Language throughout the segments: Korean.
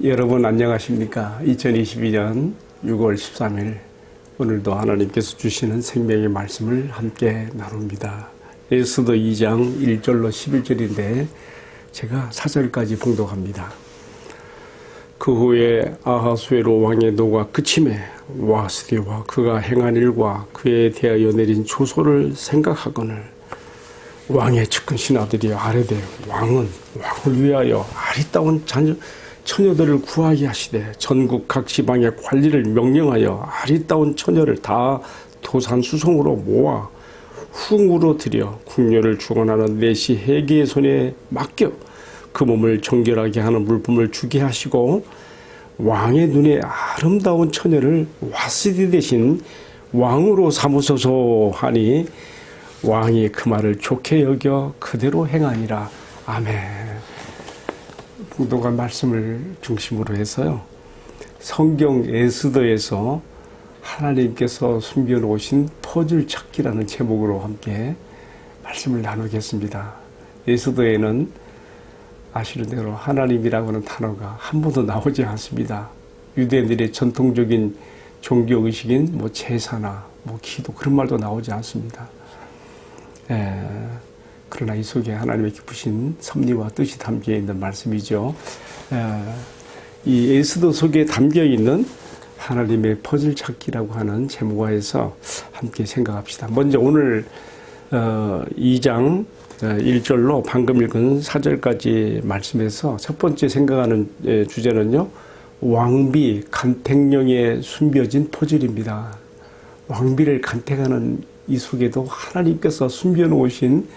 여러분 안녕하십니까? 2022년 6월 13일 오늘도 하나님께서 주시는 생명의 말씀을 함께 나눕니다. 에스더 2장 1절로 11절인데 제가 4절까지 봉독합니다. 그 후에 아하수에로 왕의 노가 그침에 와스디와 그가 행한 일과 그에 대하여 내린 조소를 생각하거늘 왕의 측근 신하들이 아뢰되 왕을 위하여 아리따운 처녀들을 구하게 하시되 전국 각 지방의 관리를 명령하여 아리따운 처녀를 다 도산수송으로 모아 흥으로 들여 궁녀를 주관하는 내시 해계의 손에 맡겨 그 몸을 정결하게 하는 물품을 주게 하시고 왕의 눈에 아름다운 처녀를 와스디 대신 왕으로 삼으소서 하니 왕이 그 말을 좋게 여겨 그대로 행하니라. 아멘. 봉독한 말씀을 중심으로 해서요. 성경 에스더에서 하나님께서 숨겨놓으신 퍼즐 찾기라는 제목으로 함께 말씀을 나누겠습니다. 에스더에는 아시는 대로 하나님이라고 하는 단어가 한 번도 나오지 않습니다. 유대인들의 전통적인 종교의식인 제사나 기도 그런 말도 나오지 않습니다. 그러나 이 속에 하나님의 깊으신 섭리와 뜻이 담겨 있는 말씀이죠. 이 에스더 속에 담겨 있는 하나님의 퍼즐 찾기라고 하는 제목화에서 함께 생각합시다. 먼저 오늘 2장 1절로 방금 읽은 4절까지 말씀에서 첫 번째 생각하는 주제는요. 왕비 간택령에 숨겨진 퍼즐입니다. 왕비를 간택하는 이 속에도 하나님께서 숨겨놓으신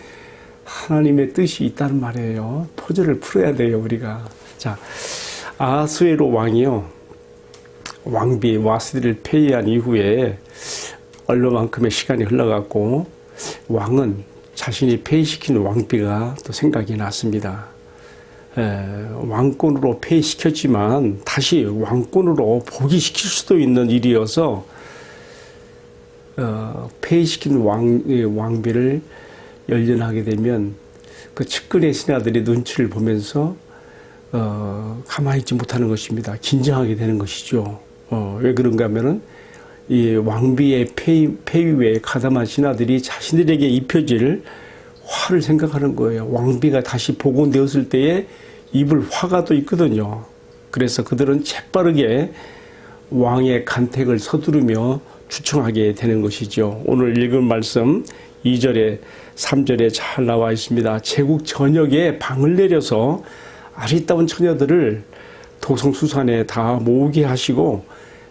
하나님의 뜻이 있다는 말이에요. 퍼즐을 풀어야 돼요, 우리가. 자, 아하수에로 왕이요. 왕비 와스디를 폐위한 이후에 얼마만큼의 시간이 흘러갔고 왕은 자신이 폐위시킨 왕비가 또 생각이 났습니다. 왕권으로 폐위시켰지만 다시 왕권으로 복위시킬 수도 있는 일이어서 폐위시킨 왕비를 열연하게 되면 그 측근의 신하들이 눈치를 보면서 가만히 있지 못하는 것입니다. 긴장하게 되는 것이죠. 왜 그런가 하면은 이 왕비의 폐위에 가담한 신하들이 자신들에게 입혀질 화를 생각하는 거예요. 왕비가 다시 복원되었을 때에 입을 화가 또 있거든요. 그래서 그들은 재빠르게 왕의 간택을 서두르며 추청하게 되는 것이죠. 오늘 읽은 말씀 2절에 3절에 잘 나와 있습니다. 제국 전역에 방을 내려서 아리따운 처녀들을 도성수산에 다 모으게 하시고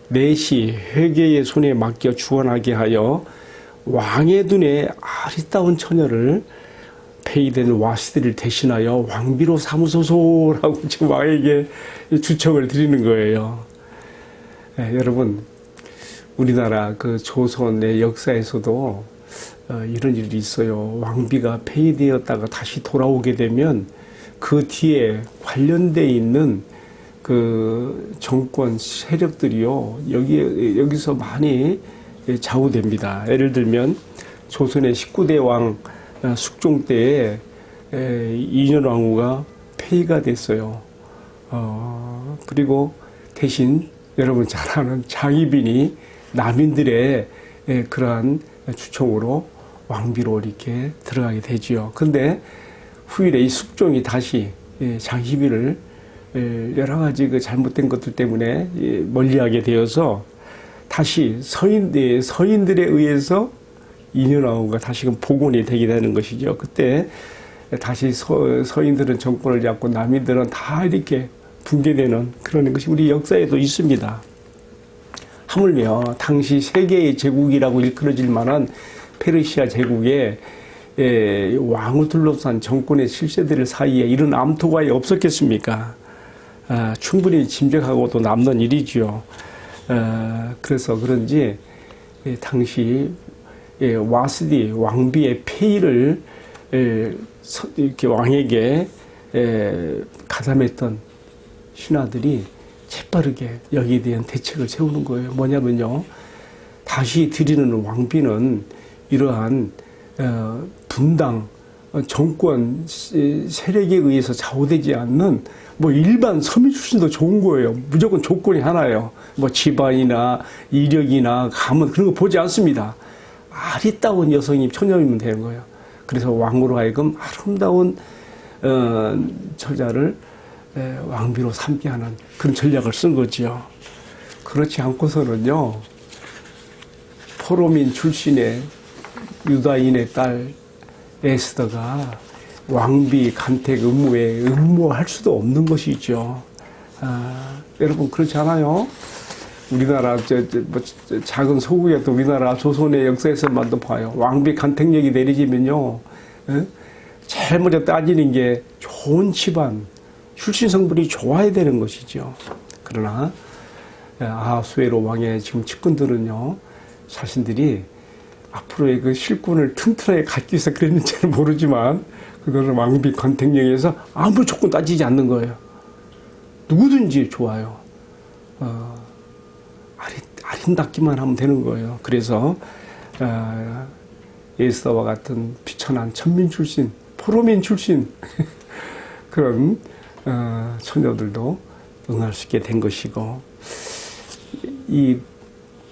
내시 회계의 손에 맡겨 주관하게 하여 왕의 눈에 아리따운 처녀를 폐위된 와스디를 대신하여 왕비로 삼으소서라고 지금 왕에게 주청을 드리는 거예요. 여러분, 우리나라 그 조선의 역사에서도 이런 일이 있어요. 왕비가 폐위되었다가 다시 돌아오게 되면 그 뒤에 관련돼 있는 그 정권 세력들이요. 여기서 많이 좌우됩니다. 예를 들면 조선의 19대 왕 숙종 때에 인현왕후가 폐위가 됐어요. 그리고 대신 여러분 잘 아는 장희빈이 남인들의 그러한 추청으로 왕비로 이렇게 들어가게 되지요. 근데 후일에 이 숙종이 다시 장희빈을 여러 가지 그 잘못된 것들 때문에 멀리하게 되어서 다시 서인들에 의해서 인현왕후가 다시금 복원이 되게 되는 것이죠. 그때 다시 서인들은 정권을 잡고 남인들은 다 이렇게 붕괴되는 그런 것이 우리 역사에도 있습니다. 하물며 당시 세계의 제국이라고 일컬어질 만한 페르시아 제국에 왕을 둘러싼 정권의 실세들 사이에 이런 암토가 없었겠습니까? 충분히 짐작하고도 남는 일이지요. 그래서 그런지 당시 와스디 왕비의 폐위를 이렇게 왕에게 가담했던 신하들이 재빠르게 여기에 대한 대책을 세우는 거예요. 뭐냐면요, 다시 드리는 왕비는 이러한 분당 정권 세력에 의해서 좌우되지 않는 뭐 일반 서민 출신도 좋은 거예요. 무조건 조건이 하나예요. 뭐 집안이나 이력이나 가문 그런 거 보지 않습니다. 아리따운 여성이 처녀이면 되는 거예요. 그래서 왕으로 하여금 아름다운 처자를 왕비로 삼게 하는 그런 전략을 쓴 거지요. 그렇지 않고서는요, 포로민 출신의 유다인의 딸 에스더가 왕비 간택 의무에 응모할 수도 없는 것이죠. 여러분 그렇지 않아요? 우리나라 작은 소국이었던 우리나라 조선의 역사에서만도 봐요. 왕비 간택력이 내리지면요, 제일 먼저 따지는 게 좋은 집안, 출신 성분이 좋아야 되는 것이죠. 그러나 아하수에로 왕의 지금 측근들은요, 자신들이 앞으로의 그 실권을 튼튼하게 갖기 위해서 그랬는지는 모르지만 그거를 왕비 간택령에서 아무 조건 따지지 않는 거예요. 누구든지 좋아요. 아름답기만 하면 되는 거예요. 그래서 에스더와 같은 비천한 천민 출신, 포로민 출신 그런 처녀들도 응할 수 있게 된 것이고, 이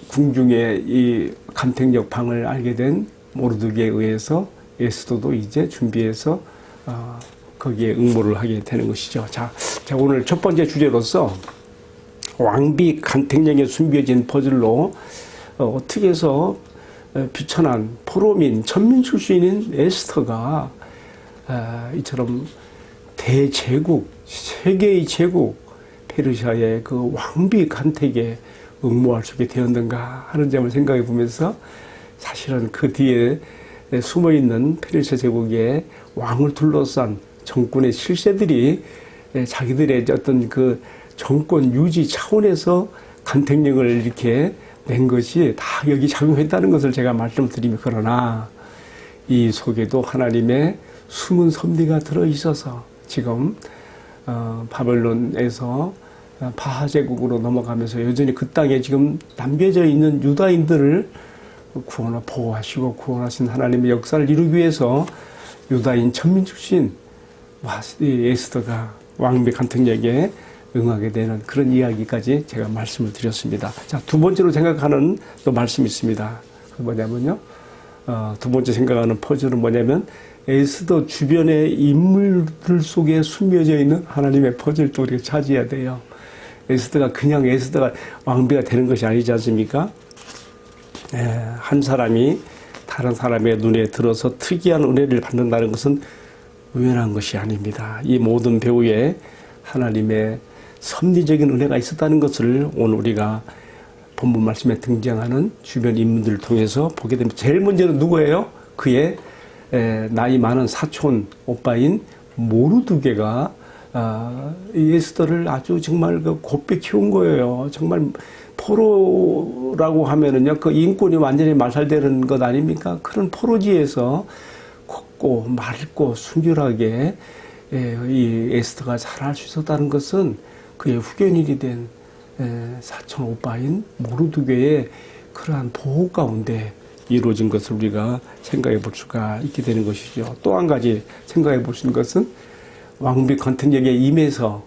궁중의 이 간택력 방을 알게 된 모르드게에 의해서 에스더도 이제 준비해서 거기에 응모를 하게 되는 것이죠. 자, 오늘 첫 번째 주제로서 왕비 간택력에 숨겨진 퍼즐로 어떻게 해서 비천한 포로민, 천민 출신인 에스더가 이처럼 대제국, 세계의 제국 페르시아의 그 왕비 간택에 응모할 수 있게 되었는가 하는 점을 생각해 보면서, 사실은 그 뒤에 숨어있는 페르시아 제국의 왕을 둘러싼 정권의 실세들이 자기들의 어떤 그 정권 유지 차원에서 간택령을 이렇게 낸 것이 다 여기 작용했다는 것을 제가 말씀드리며, 그러나 이 속에도 하나님의 숨은 섭리가 들어있어서 지금 바벨론에서 바하 제국으로 넘어가면서 여전히 그 땅에 지금 남겨져 있는 유다인들을 보호하시고 구원하신 하나님의 역사를 이루기 위해서 유다인 천민 출신 에스더가 왕비 간택력에 응하게 되는 그런 이야기까지 제가 말씀을 드렸습니다. 자, 두 번째로 생각하는 또 말씀이 있습니다. 그 뭐냐면요, 두 번째 생각하는 퍼즐은 뭐냐면 에스더 주변의 인물들 속에 숨겨져 있는 하나님의 퍼즐도 우리가 찾아야 돼요. 에스더가 그냥 에스더가 왕비가 되는 것이 아니지 않습니까? 한 사람이 다른 사람의 눈에 들어서 특이한 은혜를 받는다는 것은 우연한 것이 아닙니다. 이 모든 배우에 하나님의 섭리적인 은혜가 있었다는 것을 오늘 우리가 본문 말씀에 등장하는 주변 인물들을 통해서 보게 됩니다. 제일 먼저는 누구예요? 그의 나이 많은 사촌 오빠인 모르드게가 에스더를 아주 정말 곱게 키운 거예요. 정말 포로라고 하면은요, 그 인권이 완전히 말살되는 것 아닙니까? 그런 포로지에서 곱고 맑고 순결하게 이 에스더가 자랄 수 있었다는 것은 그의 후견인이 된 사촌 오빠인 모르드게의 그러한 보호 가운데 이루어진 것을 우리가 생각해 볼 수가 있게 되는 것이죠. 또 한 가지 생각해 볼 수 있는 것은 왕비 간택력에 임해서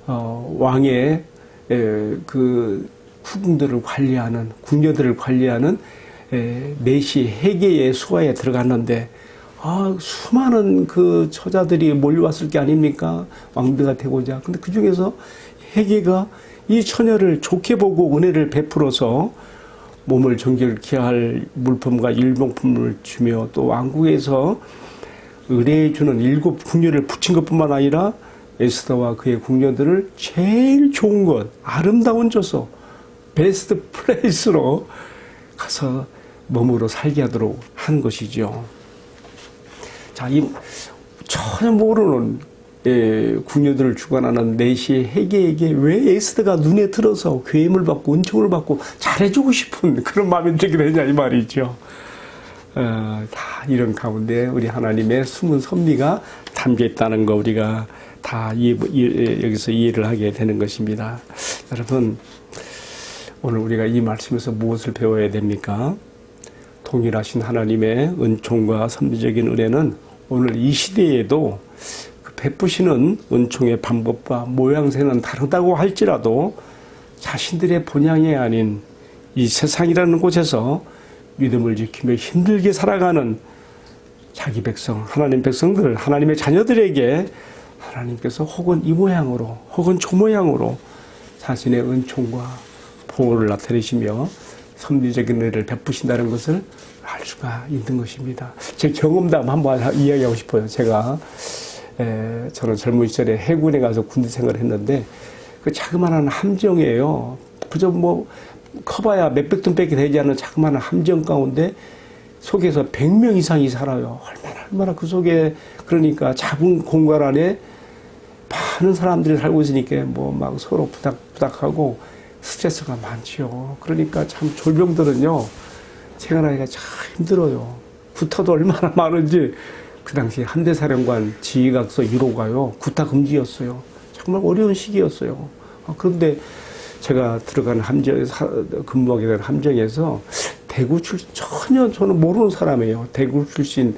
왕의 그 후궁들을 관리하는, 궁녀들을 관리하는 내시 해계의 수하에 들어갔는데, 수많은 그 처자들이 몰려왔을 게 아닙니까? 왕비가 되고자. 근데 그 중에서 해계가 이 처녀를 좋게 보고 은혜를 베풀어서 몸을 정결케 할 물품과 일용품을 주며 또 왕국에서 의뢰해 주는 7 궁녀를 붙인 것뿐만 아니라 에스더와 그의 궁녀들을 제일 좋은 것, 아름다운 조소, 베스트 플레이스로 가서 몸으로 살게 하도록 한 것이죠. 자, 이 전혀 모르는 궁녀들을 주관하는 내시 해계에게 왜 에스더가 눈에 들어서 괴임을 받고 은총을 받고 잘해주고 싶은 그런 마음이 들게 되냐 이 말이죠. 다 이런 가운데 우리 하나님의 숨은 섭리가 담겨 있다는 거 우리가 다 여기서 이해를 하게 되는 것입니다. 여러분, 오늘 우리가 이 말씀에서 무엇을 배워야 됩니까? 동일하신 하나님의 은총과 섭리적인 은혜는 오늘 이 시대에도 그 베푸시는 은총의 방법과 모양새는 다르다고 할지라도 자신들의 본향이 아닌 이 세상이라는 곳에서 믿음을 지키며 힘들게 살아가는 자기 백성, 하나님 백성들, 하나님의 자녀들에게 하나님께서 혹은 이 모양으로 혹은 저 모양으로 자신의 은총과 보호를 나타내시며 섭리적인 은혜를 베푸신다는 것을 알 수가 있는 것입니다. 제 경험담 한번 이야기하고 싶어요. 제가 저는 젊은 시절에 해군에 가서 군대 생활을 했는데 그 자그마한 함정이에요. 그저 뭐 커봐야 몇백 톤밖에 되지 않는 자그마한 함정 가운데 속에서 100명 이상이 살아요. 얼마나 그 속에 그러니까 작은 공간 안에 많은 사람들이 살고 있으니까 뭐 막 서로 부닥부닥하고 스트레스가 많지요. 그러니까 참 졸병들은요 생활하기가 참 힘들어요. 구타도 얼마나 많은지 그 당시 함대사령관 지휘각서 1호가요 구타 금지였어요. 정말 어려운 시기였어요. 그런데 제가 들어간 근무하게 된 함정에서 대구 출신 전혀 저는 모르는 사람이에요. 대구 출신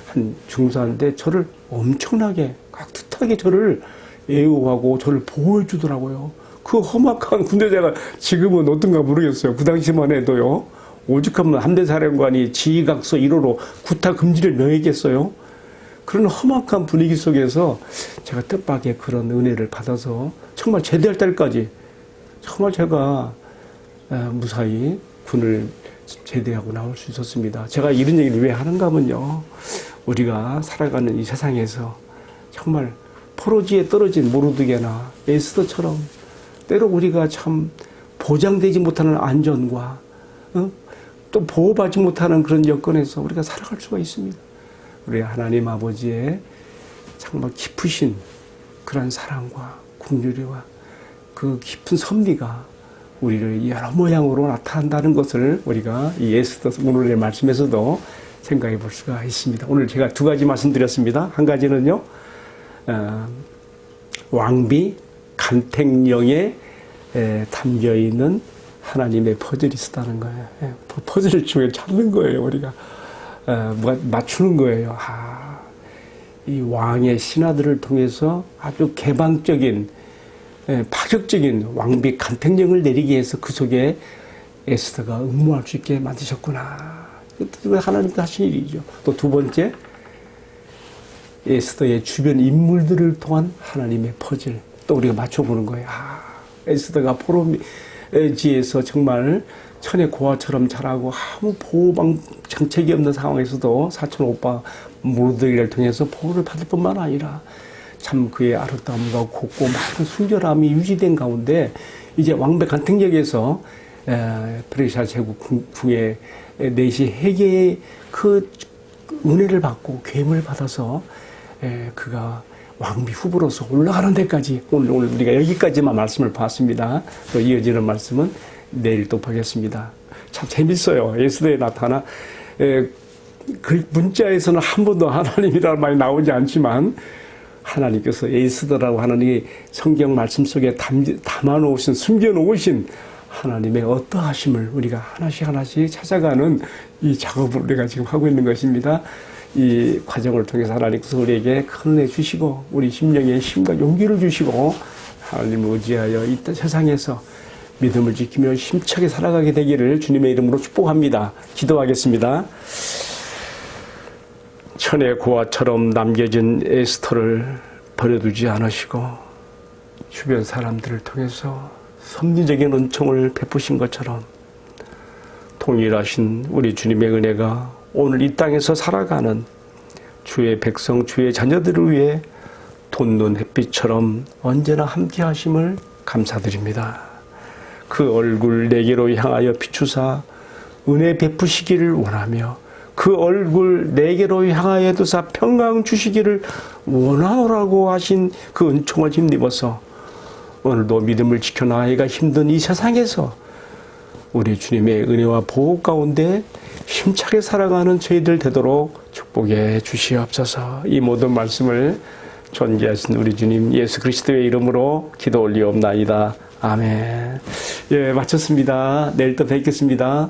한 중사인데 저를 엄청나게 깍듯하게 저를 애우하고 저를 보호해 주더라고요. 그 험악한 군대자가 지금은 어떤가 모르겠어요. 그 당시만 해도요. 오죽하면 함대사령관이 지휘각서 1호로 구타 금지를 명했겠어요. 그런 험악한 분위기 속에서 제가 뜻밖의 그런 은혜를 받아서 정말 제대할 때까지 정말 제가 무사히 군을 제대하고 나올 수 있었습니다. 제가 이런 얘기를 왜 하는가 하면요. 우리가 살아가는 이 세상에서 정말 포로지에 떨어진 모르드게나 에스더처럼 때로 우리가 참 보장되지 못하는 안전과 또 보호받지 못하는 그런 여건에서 우리가 살아갈 수가 있습니다. 우리 하나님 아버지의 정말 깊으신 그런 사랑과 긍휼과 그 깊은 섭리가 우리를 여러 모양으로 나타난다는 것을 우리가 이 에스더 오늘의 말씀에서도 생각해 볼 수가 있습니다. 오늘 제가 두 가지 말씀드렸습니다. 한 가지는요, 왕비 간택령에 담겨 있는 하나님의 퍼즐이 있었다는 거예요. 퍼즐 중에 찾는 거예요, 우리가. 맞추는 거예요. 이 왕의 신하들을 통해서 아주 개방적인, 파격적인 왕비 간택령을 내리기 위해서 그 속에 에스더가 응모할 수 있게 만드셨구나. 이거 하나님도 하신 일이죠. 또 두 번째, 에스더의 주변 인물들을 통한 하나님의 퍼즐. 또 우리가 맞춰보는 거예요. 에스더가 포로지에서 정말 천의 고아처럼 자라고 아무 보호방 정책이 없는 상황에서도 사촌 오빠 모르드게를 통해서 보호를 받을 뿐만 아니라 참 그의 아름다움과 곱고 많은 순결함이 유지된 가운데 이제 왕백 간택령에서 페르시아 제국 궁에 내시 해계의 그 은혜를 받고 계임을 받아서 그가 왕비 후보로서 올라가는 데까지 오늘 우리가 여기까지만 말씀을 봤습니다. 또 이어지는 말씀은 내일 또 보겠습니다. 참 재밌어요. 에스더에 나타나 그 문자에서는 한 번도 하나님이라는 말이 나오지 않지만 하나님께서 에스더라고 하는 이 성경 말씀 속에 담아놓으신 숨겨놓으신 하나님의 어떠하심을 우리가 하나씩 찾아가는 이 작업을 우리가 지금 하고 있는 것입니다. 이 과정을 통해서 하나님께서 우리에게 큰 은혜 주시고 우리 심령에 힘과 용기를 주시고 하나님을 의지하여 이 세상에서 믿음을 지키며 힘차게 살아가게 되기를 주님의 이름으로 축복합니다. 기도하겠습니다. 천의 고아처럼 남겨진 에스더를 버려두지 않으시고 주변 사람들을 통해서 섭리적인 은총을 베푸신 것처럼 동일하신 우리 주님의 은혜가 오늘 이 땅에서 살아가는 주의 백성, 주의 자녀들을 위해 돋는 햇빛처럼 언제나 함께 하심을 감사드립니다. 그 얼굴 내게로 향하여 비추사 은혜 베푸시기를 원하며 그 얼굴 내게로 향하여 두사 평강 주시기를 원하노라고 하신 그 은총을 힘입어서 오늘도 믿음을 지켜나가기가 힘든 이 세상에서 우리 주님의 은혜와 보호 가운데 힘차게 살아가는 저희들 되도록 축복해 주시옵소서. 이 모든 말씀을 존귀하신 우리 주님 예수 그리스도의 이름으로 기도 올리옵나이다. 아멘. 예, 마쳤습니다. 내일 또 뵙겠습니다.